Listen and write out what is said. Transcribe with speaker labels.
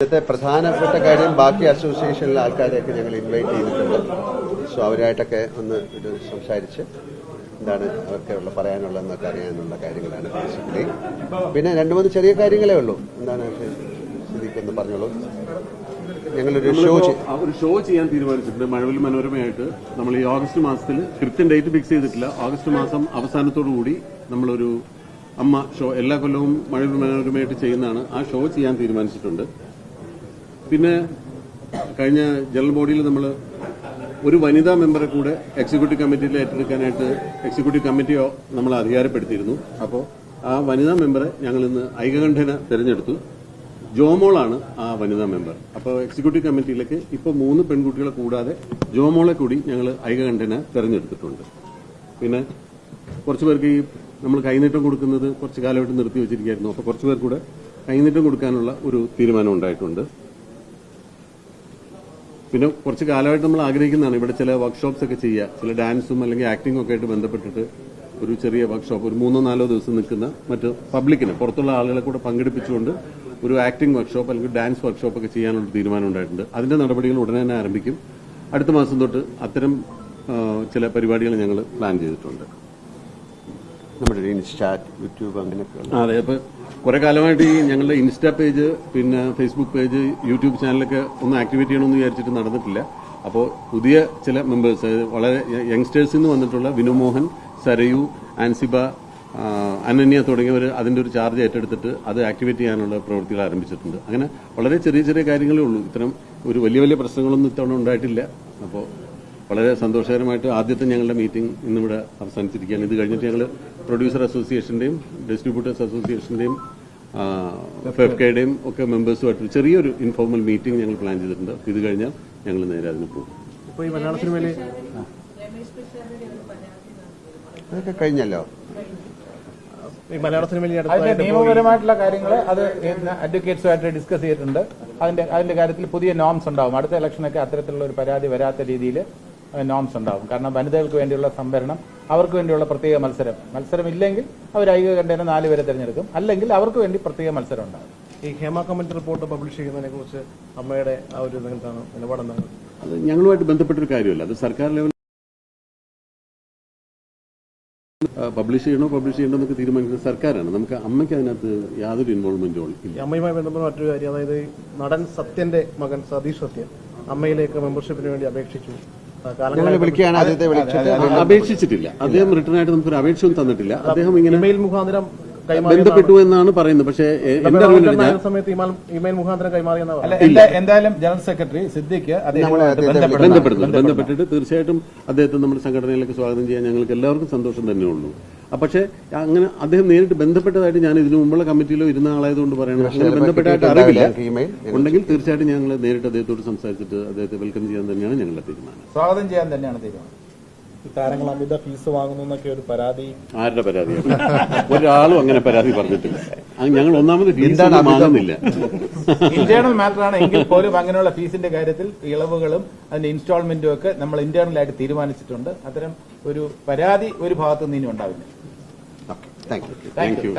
Speaker 1: ഇന്നത്തെ പ്രധാനപ്പെട്ട കാര്യം ബാക്കി അസോസിയേഷനിലെ ആൾക്കാരെയൊക്കെ ഞങ്ങൾ ഇൻവൈറ്റ് ചെയ്തിട്ടുണ്ട്. സോ അവരായിട്ടൊക്കെ ഒന്ന് ഇത് സംസാരിച്ച് എന്താണ് അവർക്കുള്ള പറയാനുള്ളതെന്നൊക്കെ അറിയാനുള്ള കാര്യങ്ങളാണ് ബേസിക്കലി. പിന്നെ 2-3 ചെറിയ കാര്യങ്ങളേ ഉള്ളൂ. എന്താണ് സ്ഥിതിക്കൊന്ന് പറഞ്ഞോളൂ. ഞങ്ങളൊരു
Speaker 2: ഷോ ചെയ്യാൻ തീരുമാനിച്ചിട്ടുണ്ട്. മഴവിൽ മനോരമയായിട്ട് നമ്മൾ ഈ ഓഗസ്റ്റ് മാസത്തിൽ കൃത്യം ഡേറ്റ് ഫിക്സ് ചെയ്തിട്ടില്ല. ഓഗസ്റ്റ് മാസം അവസാനത്തോടു കൂടി നമ്മളൊരു അമ്മ ഷോ എല്ലാ കൊല്ലവും മഴവിൽ മനോരമയായിട്ട് ചെയ്യുന്നതാണ്. ആ ഷോ ചെയ്യാൻ തീരുമാനിച്ചിട്ടുണ്ട്. പിന്നെ കഴിഞ്ഞ ജനറൽ ബോഡിയിൽ നമ്മൾ ഒരു വനിതാ മെമ്പറെ കൂടെ എക്സിക്യൂട്ടീവ് കമ്മിറ്റിയിൽ ഏറ്റെടുക്കാനായിട്ട് എക്സിക്യൂട്ടീവ് കമ്മിറ്റിയോ നമ്മൾ അധികാരപ്പെടുത്തിയിരുന്നു. അപ്പോൾ ആ വനിതാ മെമ്പറെ ഞങ്ങൾ ഇന്ന് ഐകകണ്ഠേന തെരഞ്ഞെടുത്തു. ജോമോളാണ് ആ വനിതാ മെമ്പർ. അപ്പോൾ എക്സിക്യൂട്ടീവ് കമ്മിറ്റിയിലേക്ക് ഇപ്പോൾ 3 പെൺകുട്ടികളെ കൂടാതെ ജോമോളെ കൂടി ഞങ്ങൾ ഐകകണ്ഠേന തെരഞ്ഞെടുത്തിട്ടുണ്ട്. പിന്നെ കുറച്ചു പേർക്ക് ഈ നമ്മൾ കൈനീട്ടം കൊടുക്കുന്നത് കുറച്ച് കാലമായിട്ട് നിർത്തി വെച്ചിരിക്കുകയായിരുന്നു. അപ്പോൾ കുറച്ചു പേർ കൂടെ കൈനീട്ടം കൊടുക്കാനുള്ള ഒരു തീരുമാനം ഉണ്ടായിട്ടുണ്ട്. പിന്നെ കുറച്ച് കാലമായിട്ട് നമ്മൾ ആഗ്രഹിക്കുന്നതാണ് ഇവിടെ ചില വർക്ക്ഷോപ്സ് ഒക്കെ ചെയ്യുക, ചില ഡാൻസും അല്ലെങ്കിൽ ആക്ടിംഗും ഒക്കെ ആയിട്ട് ബന്ധപ്പെട്ടിട്ട് ഒരു ചെറിയ വർക്ക്ഷോപ്പ്, ഒരു 3-4 ദിവസം നിൽക്കുന്ന മറ്റ് പബ്ലിക്കിന് പുറത്തുള്ള ആളുകളെ കൂടെ പങ്കെടുപ്പിച്ചുകൊണ്ട് ഒരു ആക്ടിംഗ് വർക്ക്ഷോപ്പ് അല്ലെങ്കിൽ ഡാൻസ് വർക്ക്ഷോപ്പ് ഒക്കെ ചെയ്യാനുള്ള തീരുമാനം ഉണ്ടായിട്ടുണ്ട്. അതിന്റെ നടപടികൾ ഉടനെ തന്നെ ആരംഭിക്കും. അടുത്ത മാസം തൊട്ട് അത്തരം ചില പരിപാടികൾ ഞങ്ങൾ പ്ലാൻ ചെയ്തിട്ടുണ്ട്.
Speaker 1: നമ്മുടെ ഇൻസ്റ്റാ, യൂട്യൂബ് അങ്ങനെയൊക്കെ.
Speaker 2: അതെ, അപ്പൊ കുറെ കാലമായിട്ട് ഈ ഞങ്ങളുടെ ഇൻസ്റ്റാ പേജ്, പിന്നെ ഫേസ്ബുക്ക് പേജ്, യൂട്യൂബ് ചാനലൊക്കെ ഒന്ന് ആക്ടിവേറ്റ് ചെയ്യണമെന്ന് വിചാരിച്ചിട്ട് നടന്നിട്ടില്ല. അപ്പോൾ പുതിയ ചില മെമ്പേഴ്സ്, വളരെ യങ്സ്റ്റേഴ്സിൽ നിന്ന് വന്നിട്ടുള്ള വിനുമോഹൻ, സരയു, ആൻസിബ, അനന്യ തുടങ്ങിയവർ അതിന്റെ ഒരു ചാർജ് ഏറ്റെടുത്തിട്ട് അത് ആക്ടിവേറ്റ് ചെയ്യാനുള്ള പ്രവൃത്തികൾ ആരംഭിച്ചിട്ടുണ്ട്. അങ്ങനെ വളരെ ചെറിയ ചെറിയ കാര്യങ്ങളേ ഉള്ളൂ. ഇത്തരം ഒരു വലിയ പ്രശ്നങ്ങളൊന്നും ഇത്തവണ ഉണ്ടായിട്ടില്ല. അപ്പോൾ വളരെ സന്തോഷകരമായിട്ട് ആദ്യത്തെ ഞങ്ങളുടെ മീറ്റിംഗ് ഇന്നിവിടെ അവസാനിച്ചിരിക്കുകയാണ്. ഇത് കഴിഞ്ഞിട്ട് ഞങ്ങൾ പ്രൊഡ്യൂസർ അസോസിയേഷന്റെയും ഡിസ്ട്രിബ്യൂട്ടേഴ്സ് അസോസിയേഷന്റെയും ഫെഫ്കയുടെയും ഒക്കെ മെമ്പേഴ്സുമായിട്ട് ചെറിയൊരു ഇൻഫോർമൽ മീറ്റിംഗ് ഞങ്ങൾ പ്ലാൻ ചെയ്തിട്ടുണ്ട്. ഇത് കഴിഞ്ഞാൽ ഞങ്ങൾ നേരെ അതിന് പോകും.
Speaker 3: ഇപ്പോൾ ഈ മലയാള സിനിമയിൽ
Speaker 1: അതൊക്കെ കഴിഞ്ഞല്ലോ.
Speaker 3: ഈ മലയാള സിനിമയിൽ
Speaker 4: നിയമപരമായിട്ടുള്ള കാര്യങ്ങൾ അത് അഡ്വക്കേറ്റ്സുമായിട്ട് ഡിസ്കസ് ചെയ്തിട്ടുണ്ട്. അതിന്റെ കാര്യത്തിൽ പുതിയ നോംസ് ഉണ്ടാവും. അടുത്ത ഇലക്ഷനൊക്കെ അത്തരത്തിലുള്ള ഒരു പരാതി വരാത്ത രീതിയിൽ നോംസ് ഉണ്ടാവും. കാരണം വനിതകൾക്ക് വേണ്ടിയുള്ള സംവരണം, അവർക്ക് വേണ്ടിയുള്ള പ്രത്യേക മത്സരം ഇല്ലെങ്കിൽ അവർ ഐകകണ്ഠേന 4 പേരെ തിരഞ്ഞെടുക്കും. അല്ലെങ്കിൽ അവർക്ക് വേണ്ടി പ്രത്യേക മത്സരം ഉണ്ടാകും.
Speaker 3: ഈ ഹേമ കമ്മിറ്റി റിപ്പോർട്ട് പബ്ലിഷ് ചെയ്യുന്നതിനെ കുറിച്ച് അമ്മയുടെ ആ ഒരു നിലപാടെന്താണ്?
Speaker 2: അത് ഞങ്ങളുമായിട്ട് ബന്ധപ്പെട്ടൊരു കാര്യമല്ല. അത് സർക്കാർ ലെവൽ പബ്ലിഷ് ചെയ്യണോ എന്നൊക്കെ തീരുമാനിക്കുന്നത് സർക്കാരാണ്. നമുക്ക് അമ്മയ്ക്ക് അതിനകത്ത് യാതൊരു ഇൻവോൾവ്മെന്റും ഇല്ല.
Speaker 3: അമ്മയുമായി ബന്ധപ്പെട്ട മറ്റൊരു കാര്യം, അതായത് നടൻ സത്യന്റെ മകൻ സതീഷ് സത്യൻ അമ്മയിലേക്ക് മെമ്പർഷിപ്പിന് വേണ്ടി അപേക്ഷിച്ചു.
Speaker 2: അപേക്ഷിച്ചിട്ടില്ല. അദ്ദേഹം റിട്ടേൺ ആയിട്ട് നമുക്കൊരു അപേക്ഷയും തന്നിട്ടില്ല. അദ്ദേഹം ഇങ്ങനെ
Speaker 3: ഇമെയിൽ മുഖാന്തരം
Speaker 2: ബന്ധപ്പെട്ടു എന്നാണ് പറയുന്നത്. പക്ഷേ എന്റെ അറിവിൽ
Speaker 3: സമയത്ത് ഇമെയിൽ മുഖാന്തരം കൈമാറിയെന്നാണ്.
Speaker 4: എന്തായാലും ജനറൽ സെക്രട്ടറി സിദ്ദിഖ്
Speaker 2: ബന്ധപ്പെട്ടിട്ട് തീർച്ചയായിട്ടും അദ്ദേഹത്തെ നമ്മുടെ സംഘടനയിലേക്ക് സ്വാഗതം ചെയ്യാൻ ഞങ്ങൾക്ക് എല്ലാവർക്കും സന്തോഷം തന്നെയുള്ളൂ. പക്ഷേ അങ്ങനെ അദ്ദേഹം നേരിട്ട് ബന്ധപ്പെട്ടതായിട്ട് ഞാൻ ഇതിനു മുമ്പുള്ള കമ്മിറ്റിയിലോ ഇരുന്ന ആളായതുകൊണ്ട് പറയണം. അങ്ങനെ ബന്ധപ്പെട്ടായിട്ട് അറിവില്ല. ഉണ്ടെങ്കിൽ തീർച്ചയായിട്ടും ഞങ്ങൾ നേരിട്ട് അദ്ദേഹത്തോട് സംസാരിച്ചിട്ട് അദ്ദേഹത്തെ വെൽക്കം ചെയ്യാൻ തന്നെയാണ് ഞങ്ങളുടെ തീരുമാനം.
Speaker 4: സ്വാഗതം ചെയ്യാൻ തന്നെയാണ് തീരുമാനം.
Speaker 3: താരങ്ങൾ അമിത ഫീസ് വാങ്ങുന്നു എന്നൊക്കെ ഒരു പരാതി.
Speaker 2: ആരുടെ പരാതിയാണ്? ഒരാളും അങ്ങനെ പരാതി പറഞ്ഞിട്ടില്ല. ഞങ്ങൾ ഒന്നാമത് ഫീസ് വാങ്ങുന്നില്ല.
Speaker 4: ഇന്റേണൽ മാറ്ററാണ് എങ്കിൽ പോലും അങ്ങനെയുള്ള ഫീസിന്റെ കാര്യത്തിൽ ഇളവുകളും അതിന്റെ ഇൻസ്റ്റാൾമെന്റും ഒക്കെ നമ്മൾ ഇന്റേണലായിട്ട് തീരുമാനിച്ചിട്ടുണ്ട്. അത്തരം ഒരു പരാതി ഒരു ഭാഗത്തു നിന്നും ഉണ്ടാവില്ല.
Speaker 2: Thank you.